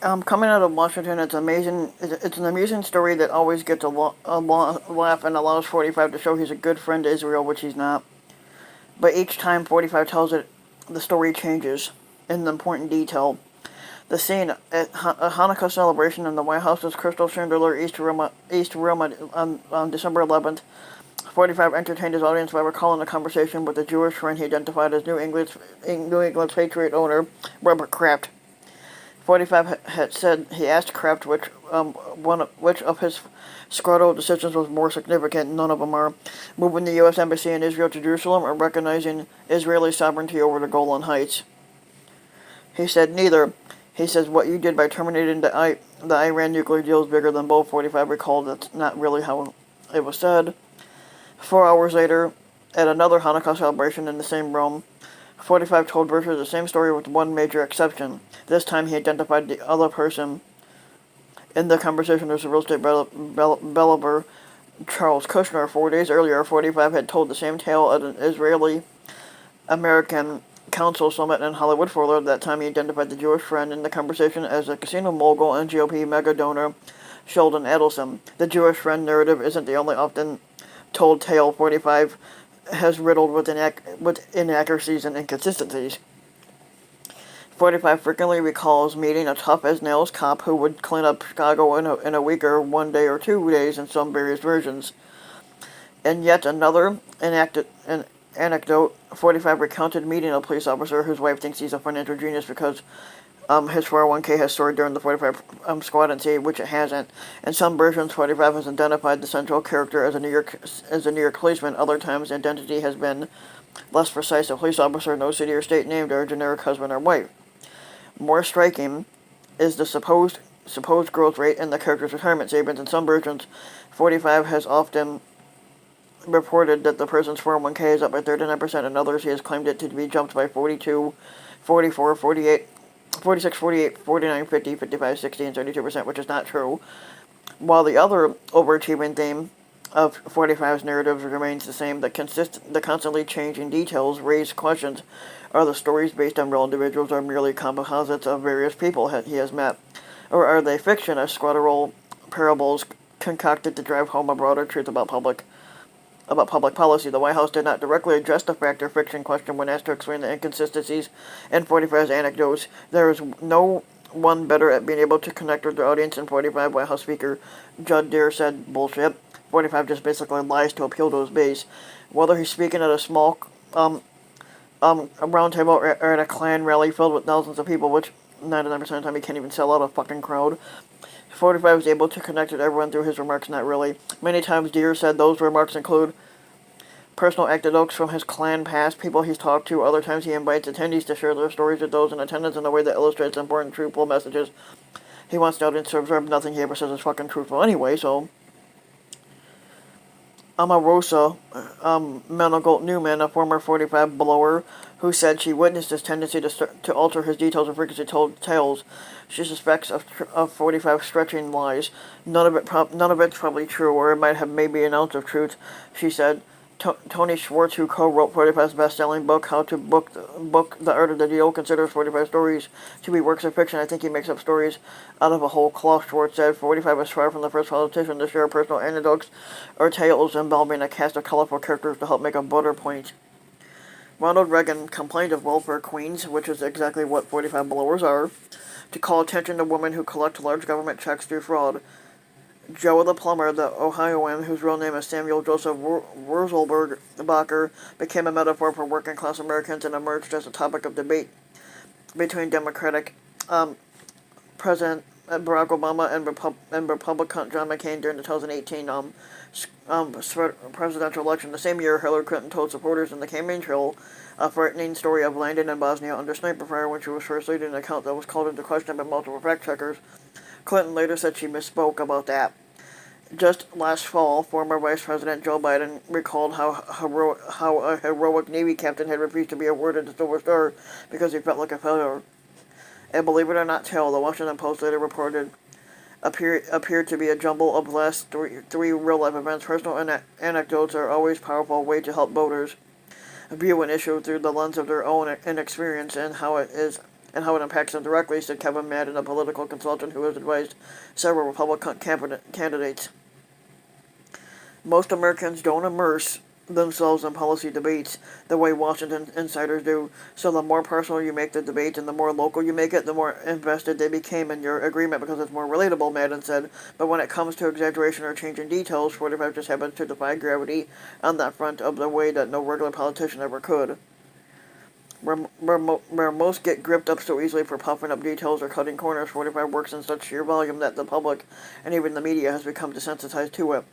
Coming out of Washington, it's amazing. It's an amusing story that always gets a laugh and allows 45 to show he's a good friend to Israel, which he's not. But each time 45 tells it, the story changes in an important detail. The scene at a Hanukkah celebration in the White House's Crystal Chandelier East Room on December 11th. 45 entertained his audience by recalling a conversation with a Jewish friend he identified as New England's Patriot owner, Robert Kraft. 45 had said he asked Kraft which of his scrotal decisions was more significant. None of them are moving the U.S. Embassy in Israel to Jerusalem or recognizing Israeli sovereignty over the Golan Heights. He said neither. He says what you did by terminating the Iran nuclear deal is bigger than both. 45 recalled that's not really how it was said. 4 hours later, at another Hanukkah celebration in the same room, 45 told virtually the same story with one major exception. This time he identified the other person in the conversation as the real estate developer Charles Kushner. 4 days earlier, 45 had told the same tale at an Israeli-American Council Summit in Hollywood, Florida. That time he identified the Jewish friend in the conversation as a casino mogul and GOP mega donor Sheldon Adelson. The Jewish friend narrative isn't the only often told tale 45 has riddled with inaccuracies and inconsistencies. 45 frequently recalls meeting a tough-as-nails cop who would clean up Chicago in a week or 1 day or 2 days in some various versions. And yet another anecdote, 45 recounted meeting a police officer whose wife thinks he's a financial genius because his 401k has soared during the 45 squad and see which it hasn't. In some versions, 45 has identified the central character as a New York policeman. Other times, identity has been less precise: a police officer, no city or state named, or a generic husband or wife. More striking is the supposed growth rate in the character's retirement savings. In some versions, 45 has often reported that the person's 401k is up by 39%. In others, he has claimed it to be jumped by 42, 44, 48. 46, 48, 49, 50, 55, 60, and 32%, which is not true. While the other overachieving theme of 45's narratives remains the same, the constantly changing details raise questions. Are the stories based on real individuals or merely composites of various people he has met? Or are they fiction, as squatterol parables concocted to drive home a broader truth about public policy? The White House did not directly address the fact or fiction question when asked to explain the inconsistencies in 45's anecdotes. There is no one better at being able to connect with the audience than 45. White House Speaker Judd Deere said, "Bullshit. 45 just basically lies to appeal to his base." Whether he's speaking at a small a round table or at a Klan rally filled with thousands of people, which 99% of the time he can't even sell out a fucking crowd, 45 was able to connect with everyone through his remarks. Not really. Many times Deere said those remarks include personal anecdotes from his Klan past, people he's talked to. Other times he invites attendees to share their stories with those in attendance in a way that illustrates important, truthful messages. He wants the audience to observe nothing he ever says is fucking truthful anyway, so... Omarosa Manigault Newman, a former 45 blower, who said she witnessed his tendency to alter his details and frequency told tales. She suspects of 45 stretching lies. None of it's probably true, or it might have maybe an ounce of truth. She said, Tony Schwartz, who co-wrote 45's best-selling book, How to Book the Art of the Deal, considers 45 stories to be works of fiction. I think he makes up stories out of a whole cloth, Schwartz said. 45 is far from the first politician to share personal anecdotes or tales involving a cast of colorful characters to help make a broader point. Ronald Reagan complained of welfare queens, which is exactly what 45 blowers are, to call attention to women who collect large government checks through fraud. Joe the plumber, the Ohioan, whose real name is Samuel Joseph Wurzelbacher, became a metaphor for working-class Americans and emerged as a topic of debate between Democratic President Barack Obama and Republican John McCain during the 2018 presidential election. The same year, Hillary Clinton told supporters in the campaign trail a frightening story of landing in Bosnia under sniper fire when she was first leading an account that was called into question by multiple fact-checkers. Clinton later said she misspoke about that. Just last fall, former Vice President Joe Biden recalled how a heroic Navy captain had refused to be awarded the Silver Star because he felt like a failure. And believe it or not tale, the Washington Post later reported appeared to be a jumble of the last three real-life events. Personal anecdotes are always a powerful way to help voters view an issue through the lens of their own inexperience and how it is and how it impacts them directly, said Kevin Madden, a political consultant who has advised several Republican candidates. Most Americans don't immerse themselves in policy debates the way Washington insiders do, so the more personal you make the debate and the more local you make it, the more invested they became in your agreement because it's more relatable, Madden said. But when it comes to exaggeration or changing details, 45 just happens to defy gravity on that front of the way that no regular politician ever could. Where most get gripped up so easily for puffing up details or cutting corners, 45 works in such sheer volume that the public and even the media has become desensitized to it.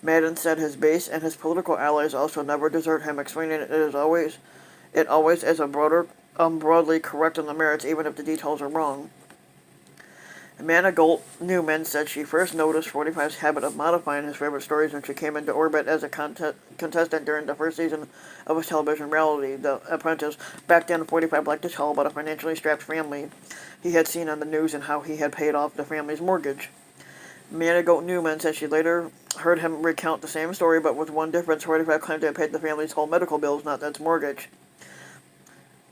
Madden said his base and his political allies also never desert him, explaining it always is a broadly correct on the merits, even if the details are wrong. Manigault Newman said she first noticed 45's habit of modifying his favorite stories when she came into orbit as a contestant during the first season of his television reality, The Apprentice. Back then, 45 liked to tell about a financially strapped family he had seen on the news and how he had paid off the family's mortgage. Manigault Newman said she later heard him recount the same story, but with one difference. 45 claimed to have paid the family's whole medical bills, not its mortgage.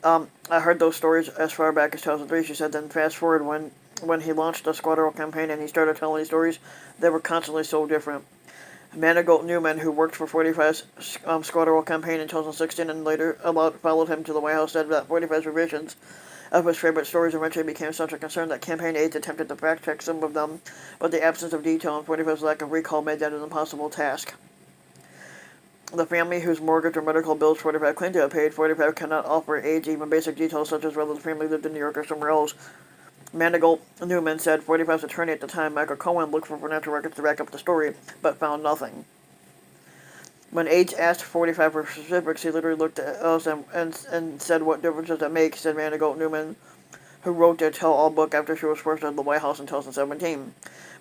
I heard those stories as far back as 2003, she said. Then fast forward when he launched the Squad campaign and he started telling these stories, they were constantly so different. Manigault Newman, who worked for 45's Squad campaign in 2016 and later followed him to the White House, said that 45's revisions of his favorite stories eventually became such a concern that campaign aides attempted to fact-check some of them, but the absence of detail and 45's lack of recall made that an impossible task. The family whose mortgage or medical bills 45 claimed to have paid, 45 cannot offer aides even basic details such as whether the family lived in New York or somewhere else. Manigault Newman said 45's attorney at the time, Michael Cohen, looked for financial records to back up the story, but found nothing. When aides asked 45 for specifics, he literally looked at us and said, "What difference does that make?" said Manigault Newman, who wrote the tell-all book after she was first at the White House in 2017.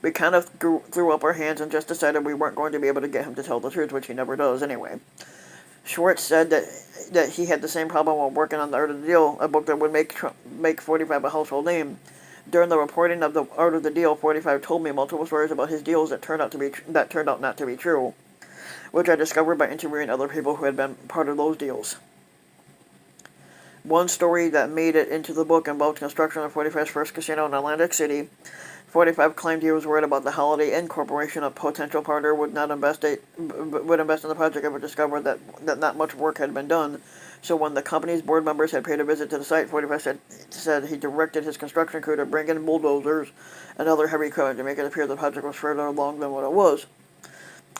We kind of threw up our hands and just decided we weren't going to be able to get him to tell the truth, which he never does anyway. Schwartz said that he had the same problem while working on The Art of the Deal, a book that would make 45 a household name. During the reporting of The Art of the Deal, 45 told me multiple stories about his deals that turned out not to be true, which I discovered by interviewing other people who had been part of those deals. One story that made it into the book involved construction of 45's first casino in Atlantic City. 45 claimed he was worried about the Holiday Inn Corporation, a potential partner, would invest in the project if it discovered that not much work had been done. So when the company's board members had paid a visit to the site, 45 said he directed his construction crew to bring in bulldozers and other heavy equipment to make it appear the project was further along than what it was.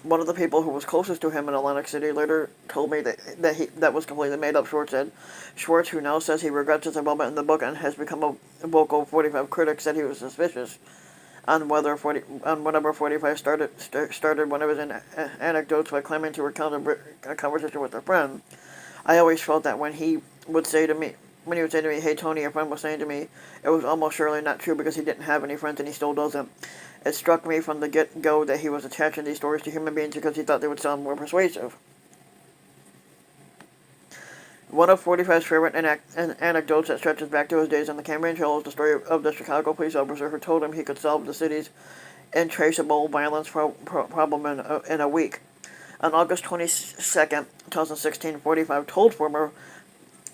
One of the people who was closest to him in Atlantic City later told me that was completely made up, Schwartz said. Schwartz, who now says he regrets his involvement in the book and has become a vocal 45 critic, said he was suspicious on whenever 45 started one of his anecdotes by claiming to recount a conversation with a friend. I always felt that when he would say to me, "Hey Tony," a friend was saying to me, it was almost surely not true because he didn't have any friends and he still doesn't. It struck me from the get-go that he was attaching these stories to human beings because he thought they would sound more persuasive. One of 45's favorite anecdotes that stretches back to his days on the campaign trail is the story of the Chicago police officer who told him he could solve the city's intraceable violence problem in a week. On August 22nd, 2016, 45 told former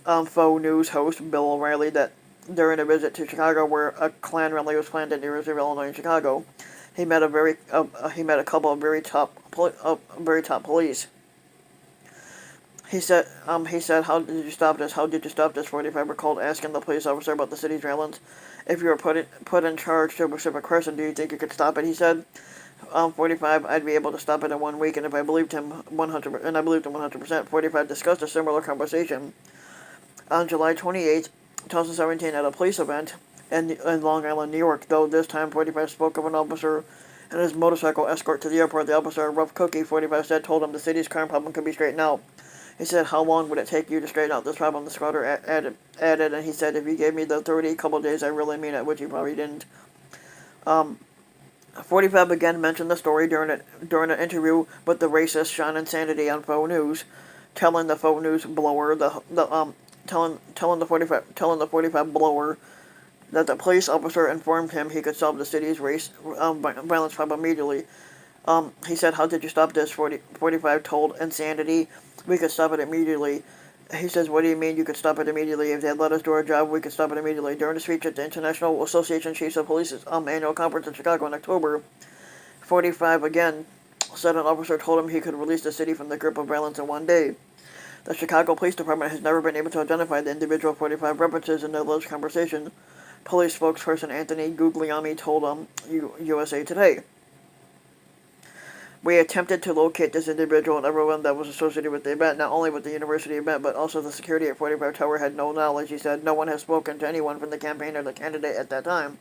Faux News host Bill O'Reilly that during a visit to Chicago, where a Klan rally was planned at University of Illinois in Chicago, he met a couple of very top police. He said, "How did you stop this? How did you stop this?" 45 recalled asking the police officer about the city's violence. "If you were put in charge to a specific person, do you think you could stop it?" He said. 45, "I'd be able to stop it in 1 week," and if I believed him 100%, 45 discussed a similar conversation on July 28, 2017, at a police event in Long Island, New York. Though this time, 45 spoke of an officer and his motorcycle escort to the airport. The officer, Rough Cookie, 45 said, told him the city's crime problem could be straightened out. He said, "How long would it take you to straighten out this problem?" The squatter added, and he said, "If you gave me the 30 couple days, I really mean it," which he probably didn't. 45 again mentioned the story during an interview with the racist Sean Insanity on Faux News, telling the Faux News blower telling the 45 blower that the police officer informed him he could solve the city's race violence problem immediately. He said, "How did you stop this?" 45 told Insanity, "We could stop it immediately. He says, what do you mean you could stop it immediately? If they had let us do our job, we could stop it immediately. During a speech at the International Association of Chiefs of Police's annual conference in Chicago in October, 45 again said an officer told him he could release the city from the grip of violence in one day. The Chicago Police Department has never been able to identify the individual 45 references in the alleged conversation, police spokesperson Anthony Guglielmi told USA Today. We attempted to locate this individual and everyone that was associated with the event, not only with the university event, but also the security at 45 Tower had no knowledge, he said. No one has spoken to anyone from the campaign or the candidate at that time.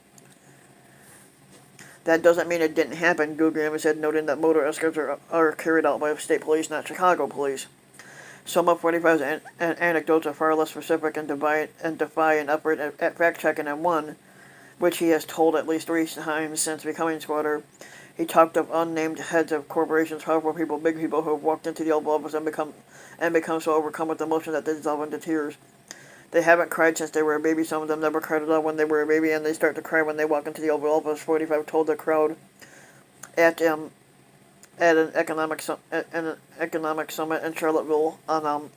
That doesn't mean it didn't happen, Guglielmi said, noting that motor escorts are carried out by state police, not Chicago police. Some of 45's anecdotes are far less specific and defy an effort at fact-checking, and one, which he has told at least 3 times since becoming squatter. He talked of unnamed heads of corporations, powerful people, big people who have walked into the Oval Office and become so overcome with emotion that they dissolve into tears. They haven't cried since they were a baby. Some of them never cried at all when they were a baby, and they start to cry when they walk into the Oval Office. 45 told the crowd at an economic summit in Charlottesville on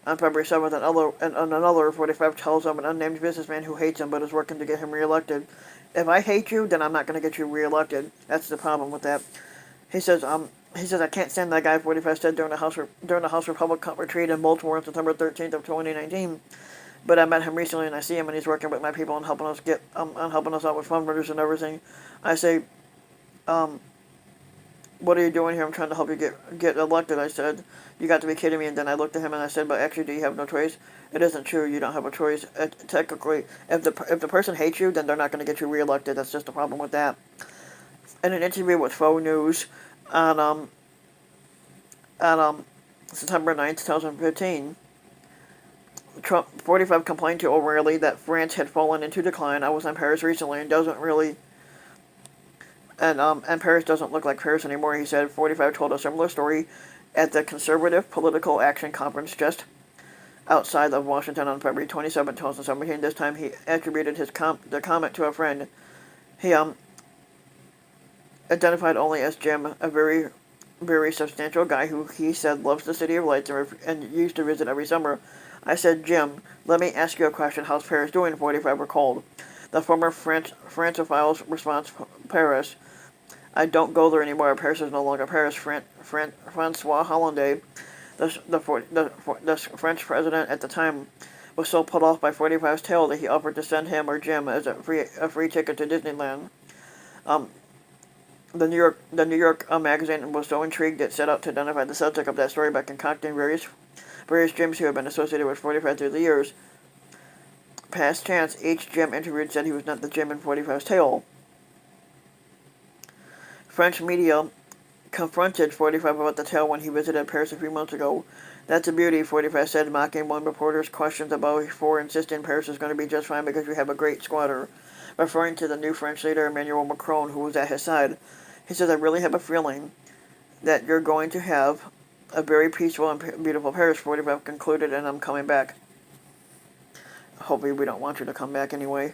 February 7th. And another 45 tells of an unnamed businessman who hates him but is working to get him reelected. If I hate you, then I'm not going to get you reelected. That's the problem with that. He says, I can't stand that guy, 45 said during the House Republican retreat in Baltimore on September 13th of 2019. But I met him recently, and I see him, and he's working with my people and helping us out with fundraisers and everything. I say, what are you doing here? I'm trying to help you get elected. I said, you got to be kidding me. And then I looked at him and I said, but actually, do you have no choice? It isn't true. You don't have a choice. Technically, if the person hates you, then they're not going to get you reelected. That's just the problem with that. In an interview with Faux News on September 9th, 2015, Trump 45 complained to O'Reilly that France had fallen into decline. I was in Paris recently and doesn't really. And Paris doesn't look like Paris anymore, he said. 45 told a similar story at the Conservative Political Action Conference just outside of Washington on February 27, 2017. This time he attributed the comment to a friend he identified only as Jim, a very, very substantial guy who he said loves the City of Lights and used to visit every summer. I said, Jim, let me ask you a question. How's Paris doing? 45 recalled. The former Francophile's response, Paris. I don't go there anymore. Paris is no longer Paris. Francois Hollande, the French president at the time, was so put off by 45's tale that he offered to send him or Jim as a free ticket to Disneyland. The New York magazine was so intrigued it set out to identify the subject of that story by concocting various Jims who have been associated with 45 through the years. Past chance, each Jim interviewed said he was not the Jim in 45's tale. French media confronted 45 about the tale when he visited Paris a few months ago. That's a beauty, 45 said, mocking one reporter's questions about before insisting Paris is going to be just fine because we have a great squatter, referring to the new French leader Emmanuel Macron, who was at his side. He says, I really have a feeling that you're going to have a very peaceful and beautiful Paris, 45 concluded, and I'm coming back. Hopefully we don't want you to come back anyway.